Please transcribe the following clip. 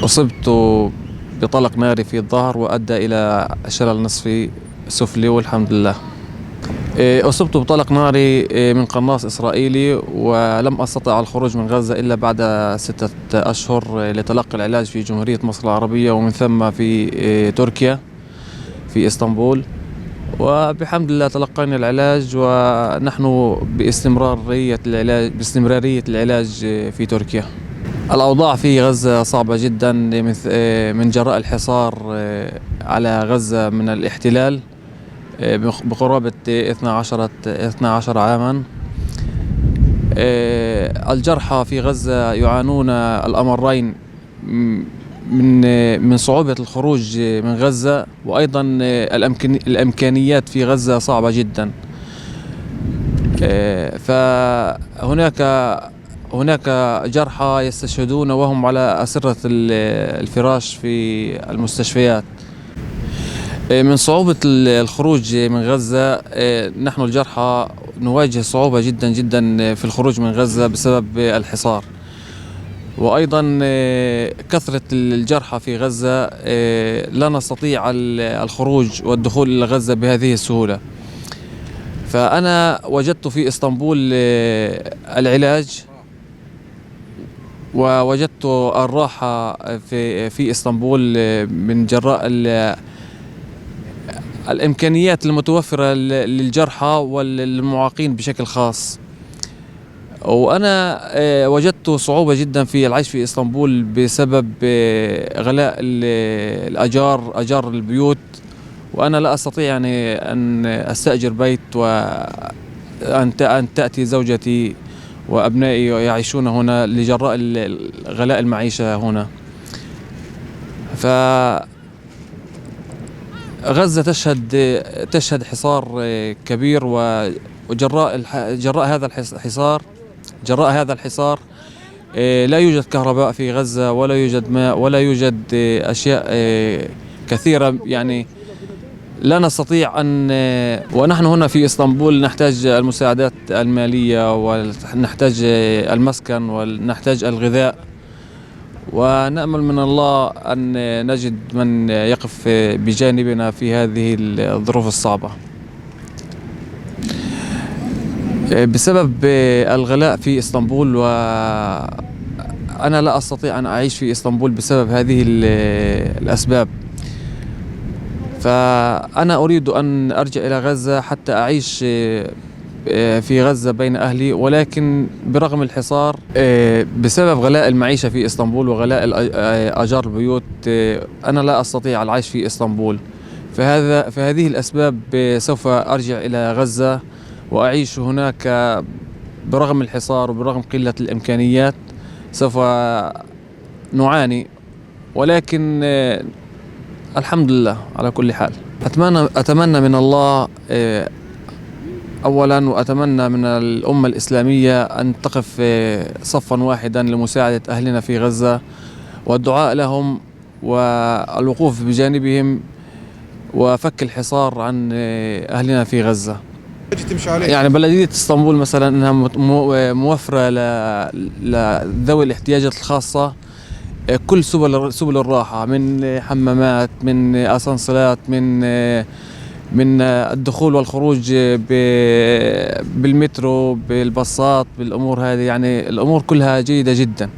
أصبت بطلق ناري في الظهر وأدى إلى شلل نصفي سفلي والحمد لله. أصبت بطلق ناري من قناص إسرائيلي، ولم أستطع الخروج من غزة إلا بعد 6 أشهر لتلقي العلاج في جمهورية مصر العربية، ومن ثم في تركيا في إسطنبول. وبحمد الله تلقينا العلاج، ونحن باستمرارية العلاج في تركيا. الأوضاع في غزة صعبة جدا من جراء الحصار على غزة من الاحتلال بقرابة 12 عاما. الجرحى في غزة يعانون الأمرين، من صعوبة الخروج من غزة، وأيضا الإمكانيات في غزة صعبة جدا. فهناك جرحى يستشهدون وهم على أسرة الفراش في المستشفيات. من صعوبة الخروج من غزة، نحن الجرحى نواجه صعوبة جدا جدا في الخروج من غزة بسبب الحصار، وأيضا كثرة الجرحى في غزة لا نستطيع الخروج والدخول إلى غزة بهذه السهولة. فأنا وجدت في إسطنبول العلاج، ووجدت الراحة في إسطنبول من جراء الإمكانيات المتوفرة للجرحى والمعاقين بشكل خاص. وأنا وجدت صعوبة جدا في العيش في إسطنبول بسبب غلاء أجار البيوت، وأنا لا أستطيع يعني أن أستأجر بيت، وأن تأتي زوجتي وأبنائي يعيشون هنا لجراء غلاء المعيشة هنا. فغزة تشهد حصار كبير، وجراء هذا الحصار لا يوجد كهرباء في غزة، ولا يوجد ماء، ولا يوجد أشياء كثيرة. يعني لا نستطيع ونحن هنا في إسطنبول نحتاج المساعدات المالية، ونحتاج المسكن، ونحتاج الغذاء، ونأمل من الله أن نجد من يقف بجانبنا في هذه الظروف الصعبة. بسبب الغلاء في إسطنبول، وأنا لا أستطيع أن أعيش في إسطنبول بسبب هذه الأسباب. فأنا أريد أن أرجع إلى غزة حتى أعيش في غزة بين أهلي، ولكن برغم الحصار بسبب غلاء المعيشة في إسطنبول وغلاء أجار البيوت، أنا لا أستطيع العيش في إسطنبول. فهذه الأسباب سوف أرجع إلى غزة وأعيش هناك برغم الحصار وبرغم قلة الإمكانيات. سوف نعاني، ولكن الحمد لله على كل حال. أتمنى من الله أولا، وأتمنى من الأمة الإسلامية أن تقف صفا واحدا لمساعدة أهلنا في غزة، والدعاء لهم والوقوف بجانبهم، وفك الحصار عن أهلنا في غزة. يعني بلدية إسطنبول مثلا أنها موفرة لذوي الاحتياجات الخاصة كل سبل الراحة، من حمامات، من أسانسيرات، من الدخول والخروج بالمترو، بالباصات، بالأمور هذه. يعني الأمور كلها جيدة جدا.